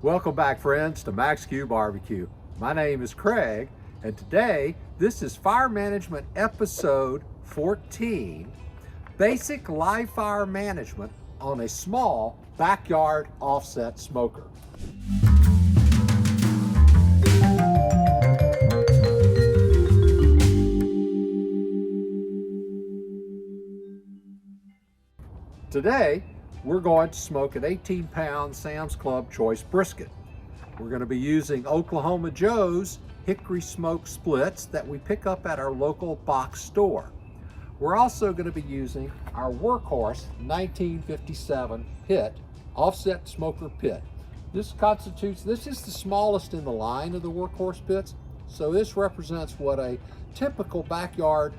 Welcome back, friends, to Max Q Barbecue. My name is Craig, and today this is Fire Management Episode 14, Basic Live Fire Management on a Small Backyard Offset Smoker. Today, we're going to smoke an 18-pound Sam's Club Choice brisket. We're going to be using Oklahoma Joe's hickory smoke splits that we pick up at our local box store. We're also going to be using our Workhorse 1957 pit, offset smoker pit. This is the smallest in the line of the Workhorse pits, so this represents what a typical backyard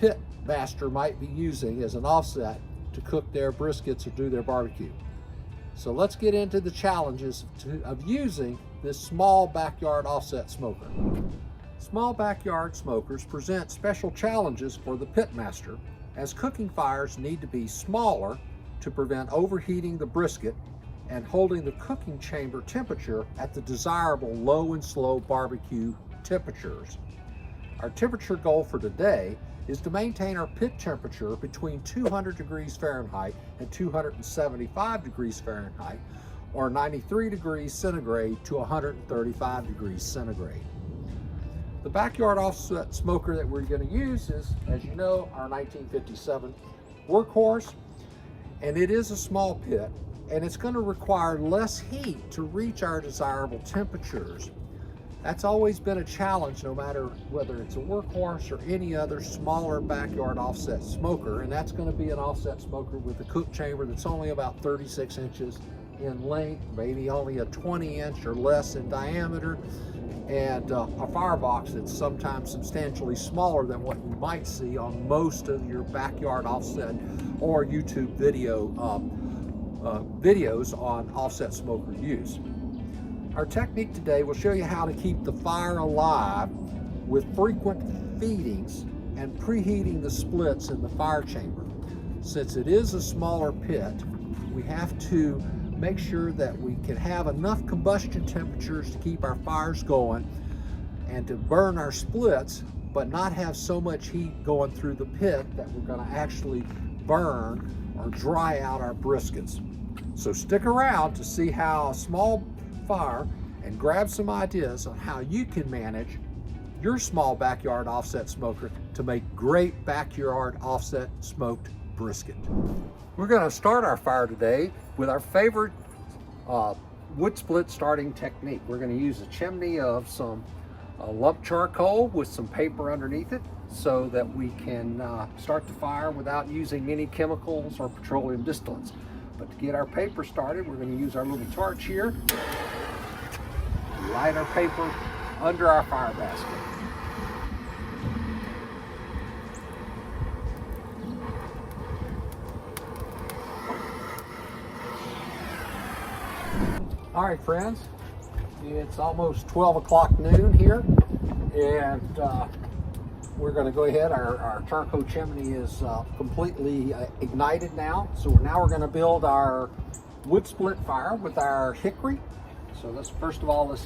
pit master might be using as an offset to cook their briskets or do their barbecue. So let's get into the challenges of using this small backyard offset smoker. Small backyard smokers present special challenges for the pit master, as cooking fires need to be smaller to prevent overheating the brisket and holding the cooking chamber temperature at the desirable low and slow barbecue temperatures. Our temperature goal for today is to maintain our pit temperature between 200 degrees Fahrenheit and 275 degrees Fahrenheit, or 93 degrees centigrade to 135 degrees centigrade. The backyard offset smoker that we're going to use is, as you know, our 1957 Workhorse, and it is a small pit, and it's going to require less heat to reach our desirable temperatures. That's always been a challenge, no matter whether it's a Workhorse or any other smaller backyard offset smoker, and that's going to be an offset smoker with a cook chamber that's only about 36 inches in length, maybe only a 20-inch or less in diameter, and a firebox that's sometimes substantially smaller than what you might see on most of your backyard offset or YouTube videos on offset smoker use. Our technique today will show you how to keep the fire alive with frequent feedings and preheating the splits in the fire chamber. Since it is a smaller pit, we have to make sure that we can have enough combustion temperatures to keep our fires going and to burn our splits, but not have so much heat going through the pit that we're going to actually burn or dry out our briskets. So stick around to see how a small fire and grab some ideas on how you can manage your small backyard offset smoker to make great backyard offset smoked brisket. We're going to start our fire today with our favorite wood split starting technique. We're going to use a chimney of some lump charcoal with some paper underneath it so that we can start the fire without using any chemicals or petroleum distillates. But to get our paper started, we're going to use our little torch here. Light our paper under our fire basket. All right, friends, it's almost 12 o'clock noon here, and we're going to go ahead. Our charcoal chimney is completely ignited now, so we're going to build our wood split fire with our hickory. So let's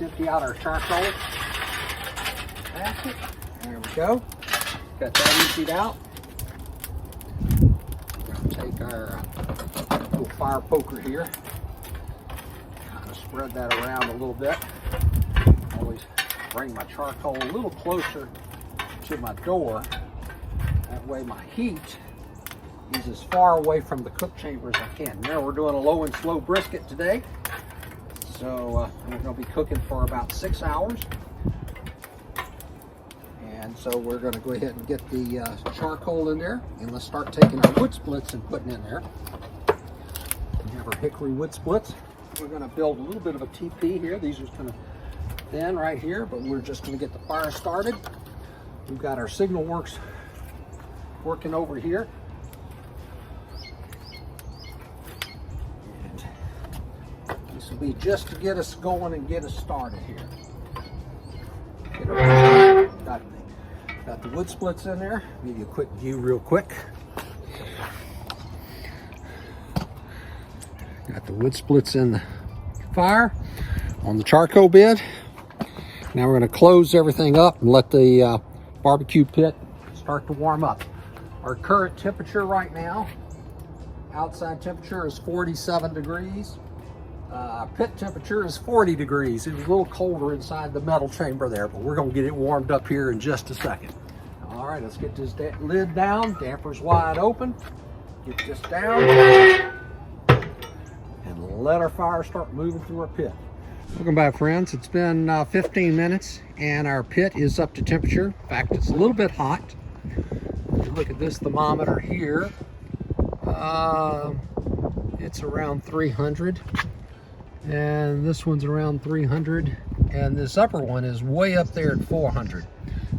empty out our charcoal basket. There we go. Got that emptied out. We're going to take our little fire poker here. Kind of spread that around a little bit. Always bring my charcoal a little closer to my door. That way my heat is as far away from the cook chamber as I can. Now we're doing a low and slow brisket today. So we're going to be cooking for about 6 hours. And so we're going to go ahead and get the charcoal in there. And let's start taking our wood splits and putting in there. We have our hickory wood splits. We're going to build a little bit of a TP here. These are kind of thin right here, but we're just going to get the fire started. We've got our signal works working over here. This will be just to get us going and get us started here. Got the wood splits in there. Give you a quick view real quick. Got the wood splits in the fire on the charcoal bed. Now we're going to close everything up and let the barbecue pit start to warm up. Our current temperature right now, outside temperature is 47 degrees. Pit temperature is 40 degrees. It was a little colder inside the metal chamber there, but we're going to get it warmed up here in just a second. All right, let's get this lid down. Damper's wide open. Get this down and let our fire start moving through our pit. Welcome back, friends. It's been 15 minutes and our pit is up to temperature. In fact, it's a little bit hot. If you look at this thermometer here, it's around 300. And this one's around 300, and this upper one is way up there at 400.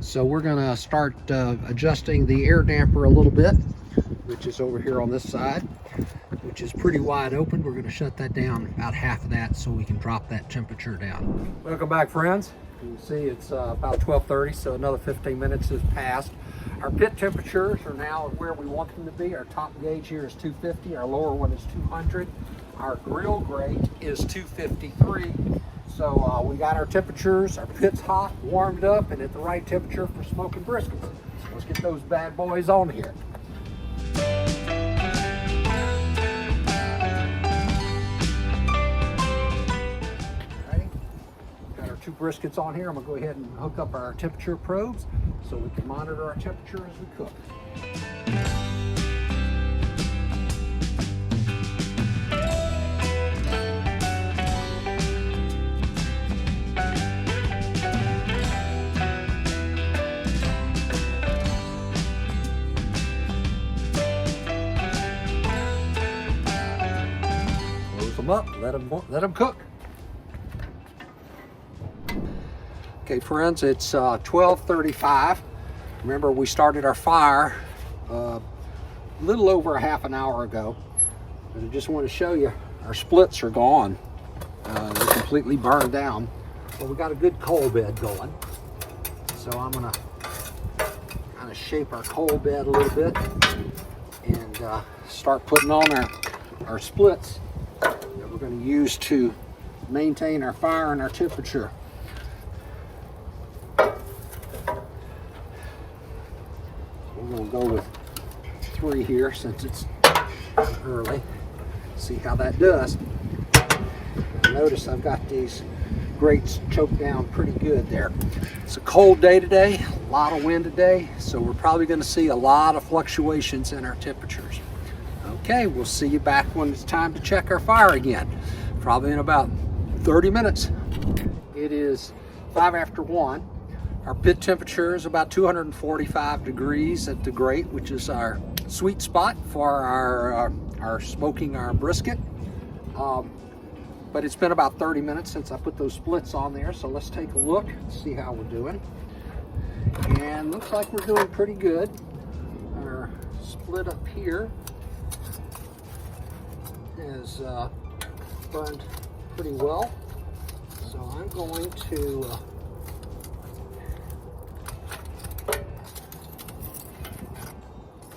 So we're gonna start adjusting the air damper a little bit, which is over here on this side, which is pretty wide open. We're gonna shut that down about half of that so we can drop that temperature down. Welcome back, friends. You can see it's about 12:30, so another 15 minutes has passed. Our pit temperatures are now where we want them to be. Our top gauge here is 250, our lower one is 200. Our grill grate is 253. So we got our temperatures, our pit's hot, warmed up, and at the right temperature for smoking briskets. So let's get those bad boys on here. Alrighty, got our 2 briskets on here. I'm gonna go ahead and hook up our temperature probes so we can monitor our temperature as we cook. Up, let them cook. Okay, friends, it's 12:35. Remember, we started our fire a little over a half an hour ago, but I just want to show you our splits are gone. They're completely burned down. Well, we got a good coal bed going, so I'm gonna kind of shape our coal bed a little bit and start putting on our splits that we're going to use to maintain our fire and our temperature. We're going to go with 3 here since it's early. See how that does. Notice I've got these grates choked down pretty good there. It's a cold day today, a lot of wind today, so we're probably going to see a lot of fluctuations in our temperatures. Okay, we'll see you back when it's time to check our fire again, probably in about 30 minutes. It is 5 after 1. Our pit temperature is about 245 degrees at the grate, which is our sweet spot for our smoking our brisket. But it's been about 30 minutes since I put those splits on there, so let's take a look and see how we're doing. And looks like we're doing pretty good. Our split up here is burned pretty well, so I'm going to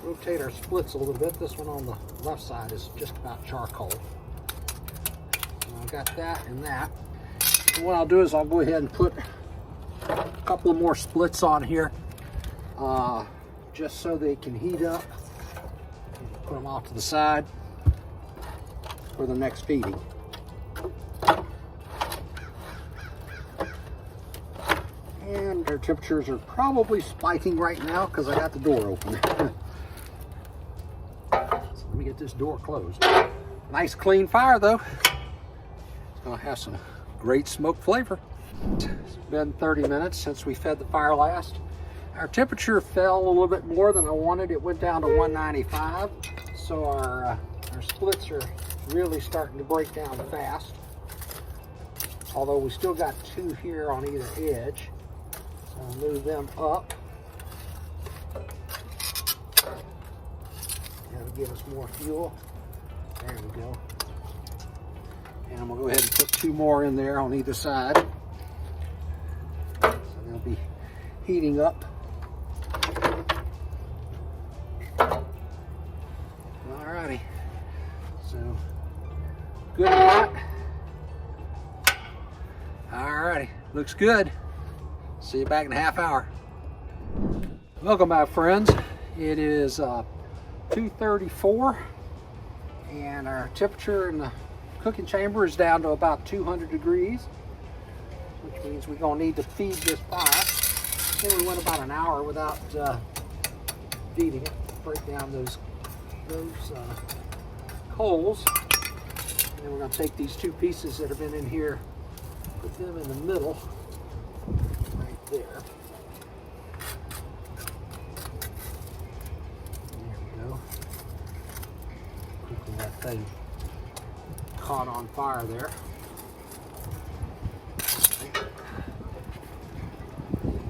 rotate our splits a little bit. This one on the left side is just about charcoal. And I've got that and that. And what I'll do is I'll go ahead and put a couple of more splits on here just so they can heat up. Put them off to the side for the next feeding. And our temperatures are probably spiking right now because I got the door open. So let me get this door closed. Nice clean fire though. It's gonna have some great smoke flavor. It's been 30 minutes since we fed the fire last. Our temperature fell a little bit more than I wanted. It went down to 195. So our splits are really starting to break down fast. Although we still got 2 here on either edge. So I'll move them up. That'll give us more fuel. There we go. And I'm gonna go ahead and put 2 more in there on either side. So they'll be heating up. Alrighty. So good and hot. Alrighty, looks good. See you back in a half hour. Welcome back, friends. It is 2:34 and our temperature in the cooking chamber is down to about 200 degrees, which means we're gonna need to feed this fire. Then we went about an hour without feeding it. Break down those coals. And then we're going to take these two pieces that have been in here, put them in the middle, right there. There we go. Quickly that thing caught on fire there.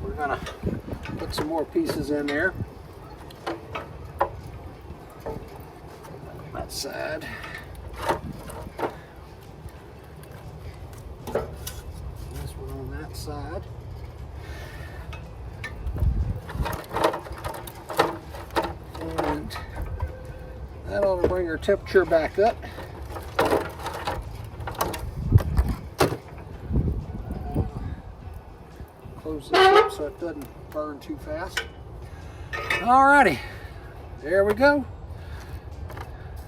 We're going to put some more pieces in there. That side. This one on that side. And that ought to bring our temperature back up. Close this up so it doesn't burn too fast. Alrighty, there we go.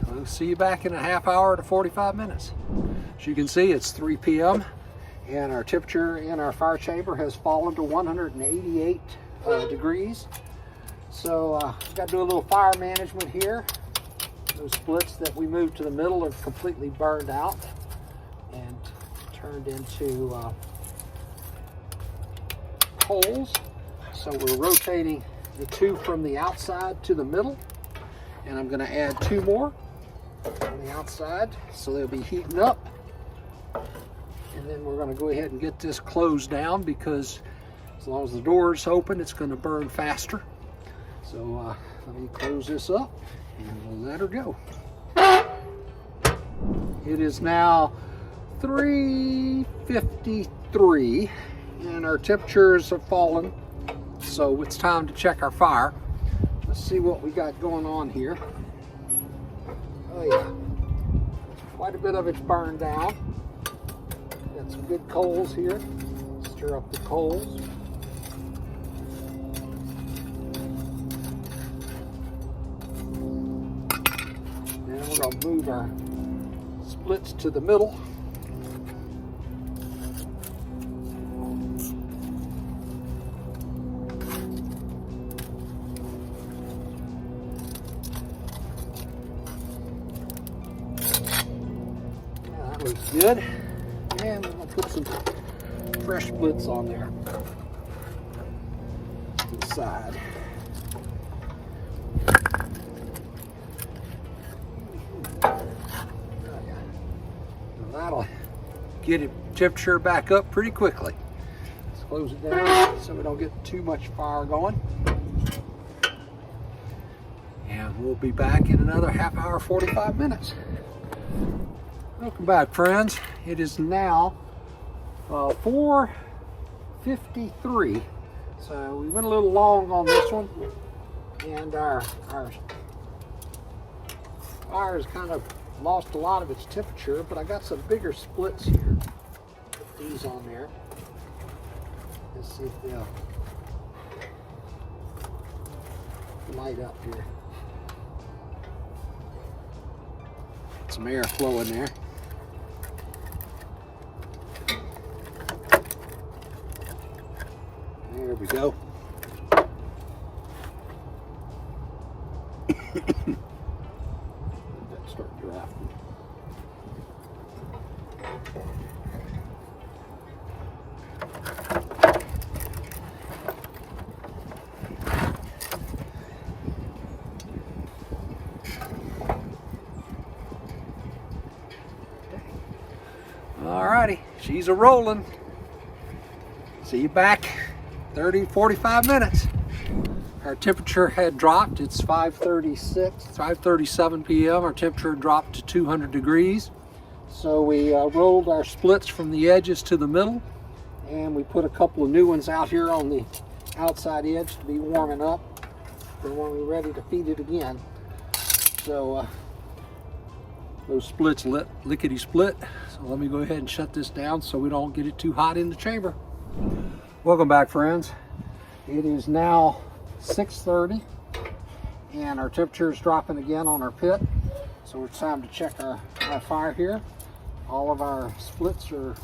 We'll see you back in a half hour to 45 minutes. As you can see, it's 3 p.m. and our temperature in our fire chamber has fallen to 188 degrees. So we've got to do a little fire management here. Those splits that we moved to the middle are completely burned out and turned into coals. So we're rotating the two from the outside to the middle, and I'm going to add 2 more on the outside, so they'll be heating up. And then we're going to go ahead and get this closed down, because as long as the door is open, it's going to burn faster. So let me close this up and we'll let her go. It is now 3:53 and our temperatures have fallen, so it's time to check our fire. Let's see what we got going on here. Oh yeah, quite a bit of it's burned down. Got some good coals here. Stir up the coals. Then we're going to move our splits to the middle. Looks good, and we're going to put some fresh splits on there to the side. That'll get it temperature back up pretty quickly. Let's close it down so we don't get too much fire going. And we'll be back in another half hour, 45 minutes. Welcome back, friends. It is now 4:53, so we went a little long on this one, and our fire has kind of lost a lot of its temperature, but I got some bigger splits here. Put these on there. Let's see if they'll light up here. Some air flowing there. There we go. Start drafting. Alrighty, she's a rolling. See you back 30-45 minutes. Our temperature had dropped. It's 5:37 p.m. Our temperature dropped to 200 degrees. So we rolled our splits from the edges to the middle, and we put a couple of new ones out here on the outside edge to be warming up for when we're ready to feed it again. So those splits lickety split. So let me go ahead and shut this down so we don't get it too hot in the chamber. Welcome back, friends. It is now 6:30 and our temperature is dropping again on our pit. So it's time to check our fire here. All of our splits are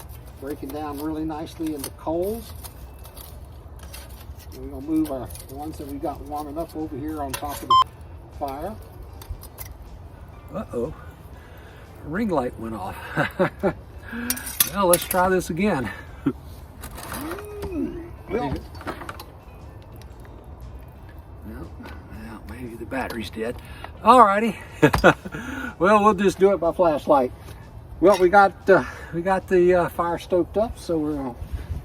breaking down really nicely into coals. We're gonna move our ones that we got warming up over here on top of the fire. Uh-oh, ring light went off. Well, let's try this again. Well, maybe the battery's dead. Alrighty. Well, we'll just do it by flashlight. Well, we got the fire stoked up, so we're gonna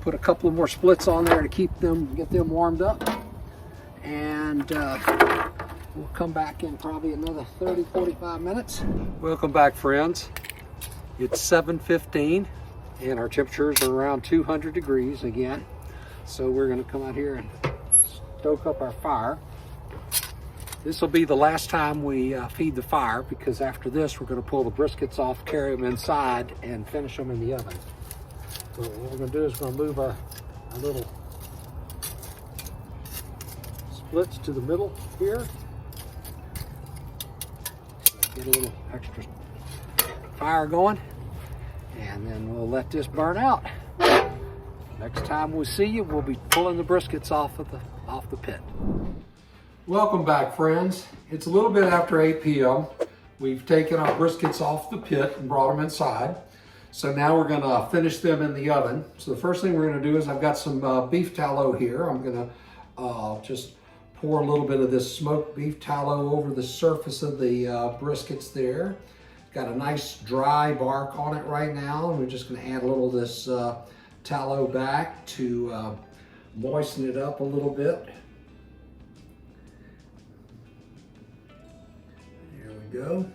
put a couple of more splits on there to get them warmed up, and we'll come back in probably another 30-45 minutes. Welcome back, friends. It's 7:15 and our temperatures are around 200 degrees again. So we're going to come out here and stoke up our fire. This will be the last time we feed the fire, because after this we're going to pull the briskets off, carry them inside, and finish them in the oven. So what we're going to do is we're going to move our little splits to the middle here. Get a little extra fire going, and then we'll let this burn out. Next time we see you, we'll be pulling the briskets off the pit. Welcome back, friends. It's a little bit after 8 p.m. We've taken our briskets off the pit and brought them inside. So now we're gonna finish them in the oven. So the first thing we're gonna do is I've got some beef tallow here. I'm gonna just pour a little bit of this smoked beef tallow over the surface of the briskets there. Got a nice dry bark on it right now, and we're just gonna add a little of this tallow back to moisten it up a little bit. There we go.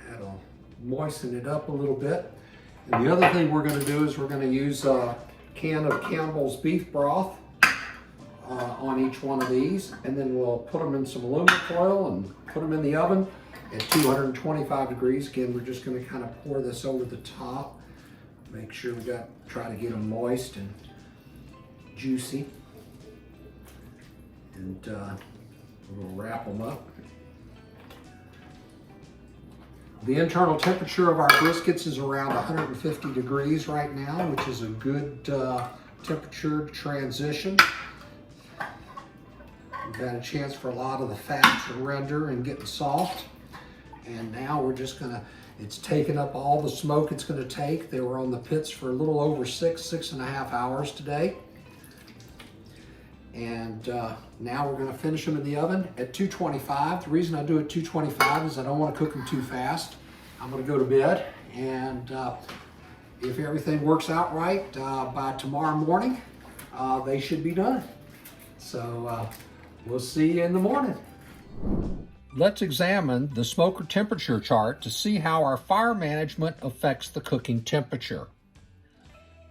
That'll moisten it up a little bit. And the other thing we're going to do is we're going to use a can of Campbell's beef broth on each one of these, and then we'll put them in some aluminum foil and put them in the oven at 225 degrees. Again, we're just going to kind of pour this over the top. Make sure we try to get them moist and juicy, and we'll wrap them up. The internal temperature of our briskets is around 150 degrees right now, which is a good temperature to transition. We've had a chance for a lot of the fat to render and get soft, and now we're just gonna, it's taken up all the smoke it's gonna take. They were on the pits for a little over 6.5 hours today. And now we're gonna finish them in the oven at 225. The reason I do it 225 is I don't wanna cook them too fast. I'm gonna go to bed, and if everything works out right, by tomorrow morning, they should be done. So we'll see you in the morning. Let's examine the smoker temperature chart to see how our fire management affects the cooking temperature.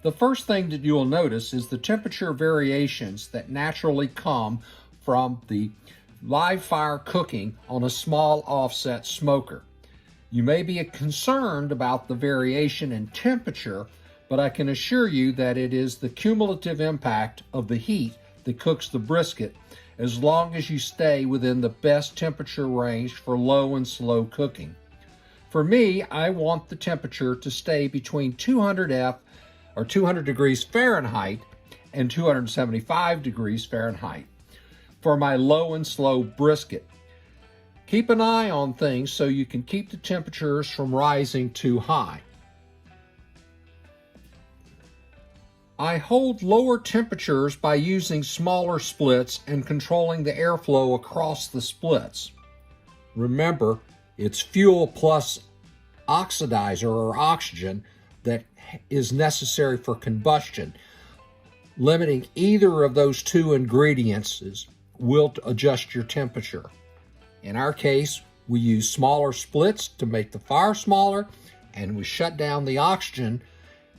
The first thing that you will notice is the temperature variations that naturally come from the live fire cooking on a small offset smoker. You may be concerned about the variation in temperature, but I can assure you that it is the cumulative impact of the heat that cooks the brisket, as long as you stay within the best temperature range for low and slow cooking. For me, I want the temperature to stay between 200 degrees Fahrenheit and 275 degrees Fahrenheit for my low and slow brisket. Keep an eye on things so you can keep the temperatures from rising too high. I hold lower temperatures by using smaller splits and controlling the airflow across the splits. Remember, it's fuel plus oxidizer or oxygen that is necessary for combustion. Limiting either of those two ingredients will adjust your temperature. In our case, we use smaller splits to make the fire smaller, and we shut down the oxygen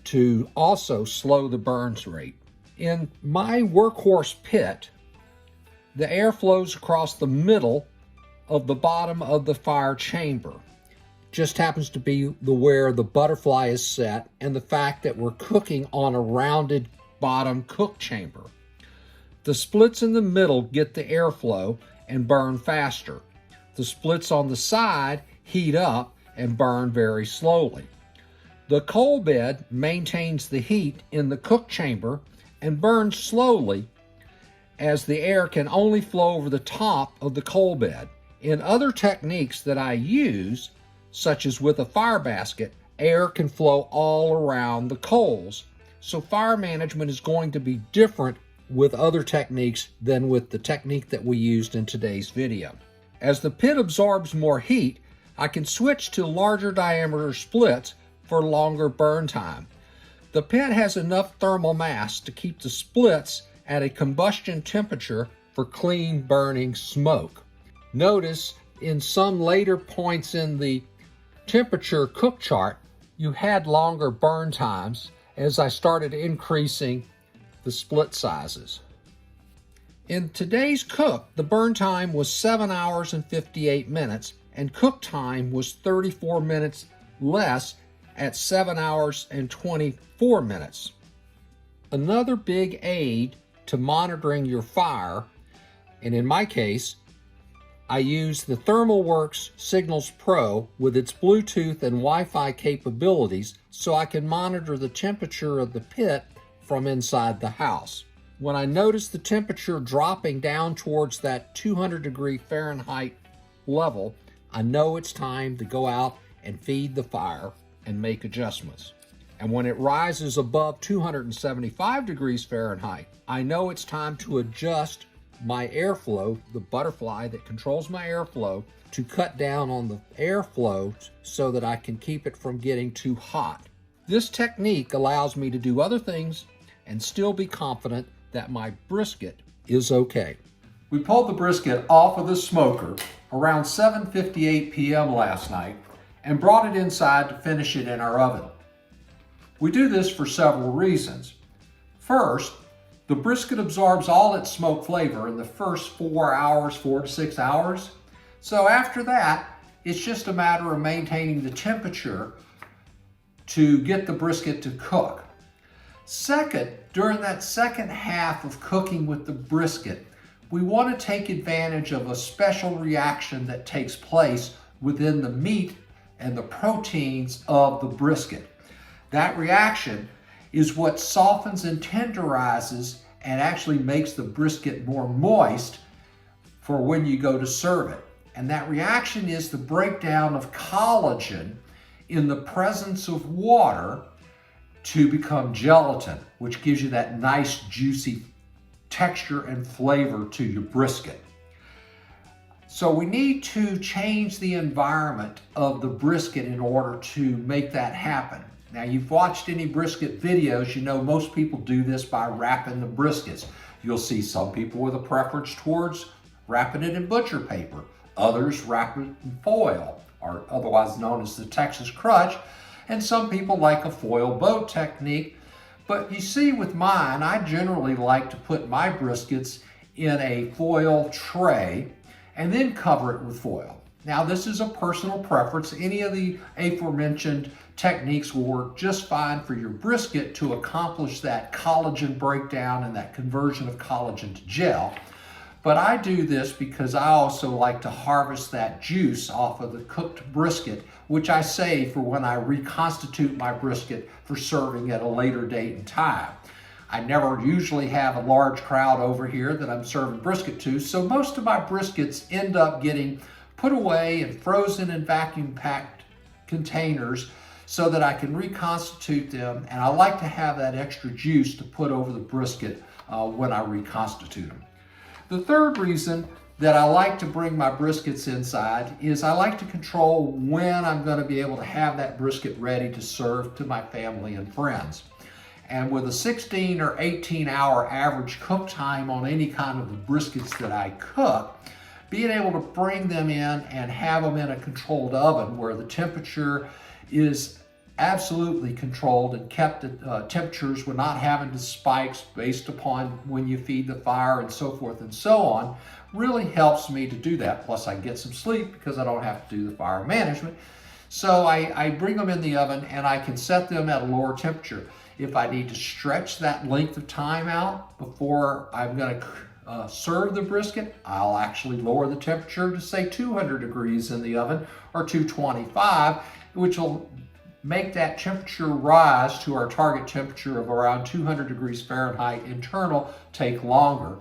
to also slow the burns rate. In my workhorse pit, the air flows across the middle of the bottom of the fire chamber. just happens to be where the butterfly is set and the fact that we're cooking on a rounded bottom cook chamber. The splits in the middle get the airflow and burn faster. The splits on the side heat up and burn very slowly. The coal bed maintains the heat in the cook chamber and burns slowly, as the air can only flow over the top of the coal bed. In other techniques that I use, such as with a fire basket, air can flow all around the coals. So fire management is going to be different with other techniques than with the technique that we used in today's video. As the pit absorbs more heat, I can switch to larger diameter splits for longer burn time. The pit has enough thermal mass to keep the splits at a combustion temperature for clean burning smoke. Notice in some later points in the temperature cook chart, you had longer burn times as I started increasing the split sizes. In today's cook, the burn time was 7 hours and 58 minutes, and cook time was 34 minutes less at 7 hours and 24 minutes. Another big aid to monitoring your fire, and in my case, I use the ThermalWorks Signals Pro with its Bluetooth and Wi-Fi capabilities so I can monitor the temperature of the pit from inside the house. When I notice the temperature dropping down towards that 200-degree Fahrenheit level, I know it's time to go out and feed the fire and make adjustments. And when it rises above 275 degrees Fahrenheit, I know it's time to adjust my airflow, the butterfly that controls my airflow, to cut down on the airflow so that I can keep it from getting too hot. This technique allows me to do other things and still be confident that my brisket is okay. We pulled the brisket off of the smoker around 7:58 p.m. last night and brought it inside to finish it in our oven. We do this for several reasons. First, the brisket absorbs all its smoke flavor in the first 4 to 6 hours. So after that, it's just a matter of maintaining the temperature to get the brisket to cook. Second, during that second half of cooking with the brisket, we want to take advantage of a special reaction that takes place within the meat and the proteins of the brisket. That reaction is what softens and tenderizes and actually makes the brisket more moist for when you go to serve it. And that reaction is the breakdown of collagen in the presence of water to become gelatin, which gives you that nice juicy texture and flavor to your brisket. So we need to change the environment of the brisket in order to make that happen. Now, you've watched any brisket videos, you know most people do this by wrapping the briskets. You'll see some people with a preference towards wrapping it in butcher paper. Others wrap it in foil, or otherwise known as the Texas crutch. And some people like a foil boat technique. But you see with mine, I generally like to put my briskets in a foil tray and then cover it with foil. Now, this is a personal preference. Any of the aforementioned techniques will work just fine for your brisket to accomplish that collagen breakdown and that conversion of collagen to gel. But I do this because I also like to harvest that juice off of the cooked brisket, which I save for when I reconstitute my brisket for serving at a later date and time. I never usually have a large crowd over here that I'm serving brisket to, so most of my briskets end up getting put away and frozen in vacuum packed containers so that I can reconstitute them, and I like to have that extra juice to put over the brisket when I reconstitute them. The third reason that I like to bring my briskets inside is I like to control when I'm going to be able to have that brisket ready to serve to my family and friends. And with a 16 or 18 hour average cook time on any kind of the briskets that I cook, being able to bring them in and have them in a controlled oven where the temperature is absolutely controlled and kept at temperatures we're not having to spikes based upon when you feed the fire and so forth and so on, really helps me to do that. Plus I get some sleep because I don't have to do the fire management. So I bring them in the oven and I can set them at a lower temperature. If I need to stretch that length of time out before I'm going to serve the brisket, I'll actually lower the temperature to say 200 degrees in the oven or 225, which will make that temperature rise to our target temperature of around 200 degrees Fahrenheit internal take longer.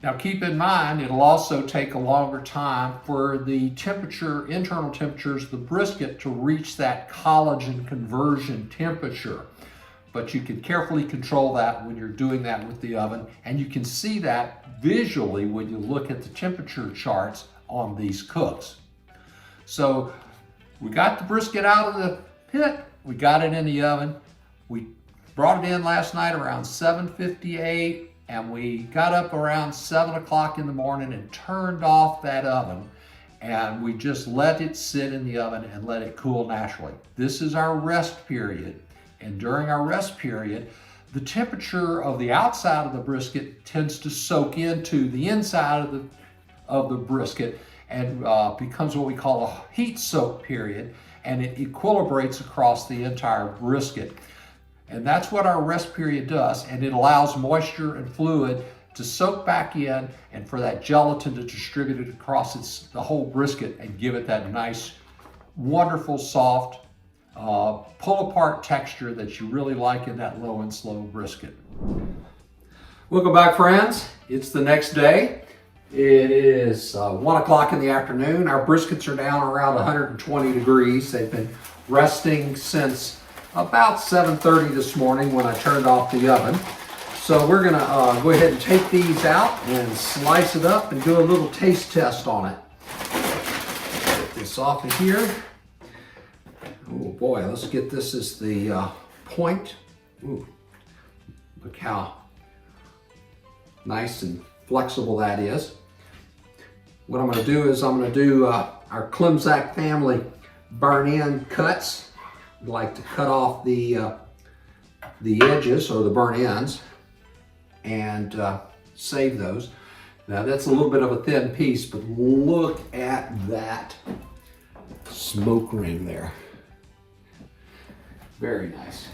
Now keep in mind, it'll also take a longer time for the temperature, internal temperatures of the brisket to reach that collagen conversion temperature. But you can carefully control that when you're doing that with the oven, and you can see that visually when you look at the temperature charts on these cooks. So we got the brisket out of the pit, we got it in the oven, we brought it in last night around 7:58, and we got up around 7 o'clock in the morning and turned off that oven, and we just let it sit in the oven and let it cool naturally. This is our rest period, and during our rest period, the temperature of the outside of the brisket tends to soak into the inside of the brisket and becomes what we call a heat soak period, and it equilibrates across the entire brisket. And that's what our rest period does, and it allows moisture and fluid to soak back in and for that gelatin to distribute it across the whole brisket and give it that nice, wonderful, soft, pull-apart texture that you really like in that low and slow brisket. Welcome back, friends. It's the next day. It is 1 o'clock in the afternoon. Our briskets are down around 120 degrees. They've been resting since about 7:30 this morning when I turned off the oven. So we're gonna go ahead and take these out and slice it up and do a little taste test on it. Get this off of here. Oh boy, let's get this as the point. Ooh, look how nice and flexible that is. What I'm gonna do is I'm gonna do our Klimzak family burn-in cuts. I'd like to cut off the edges or the burn ends and save those. Now that's a little bit of a thin piece, but look at that smoke ring there. Very nice.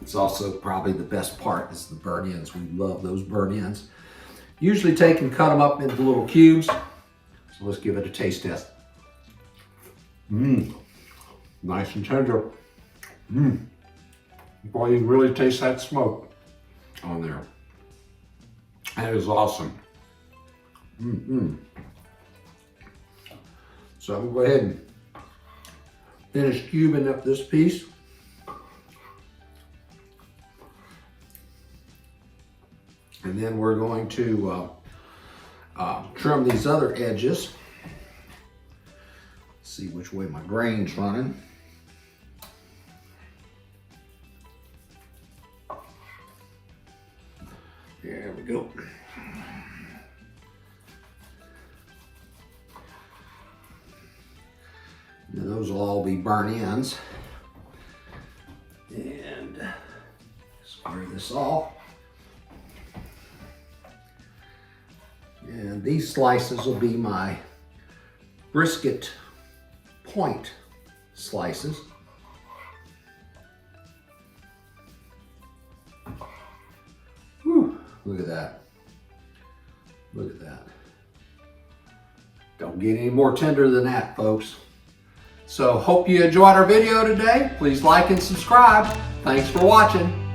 It's also probably the best part is the burn ends. We love those burn ends. Usually take and cut them up into little cubes. So let's give it a taste test. Nice and tender. Boy, you can really taste that smoke on there. That is awesome. So I'm gonna go ahead and finish cubing up this piece. And then we're going to trim these other edges. See which way my grain's running. There we go. Now those will all be burn ends. And square this off. And these slices will be my brisket point slices. Whew, look at that. Look at that. Don't get any more tender than that, folks. So hope you enjoyed our video today. Please like and subscribe. Thanks for watching.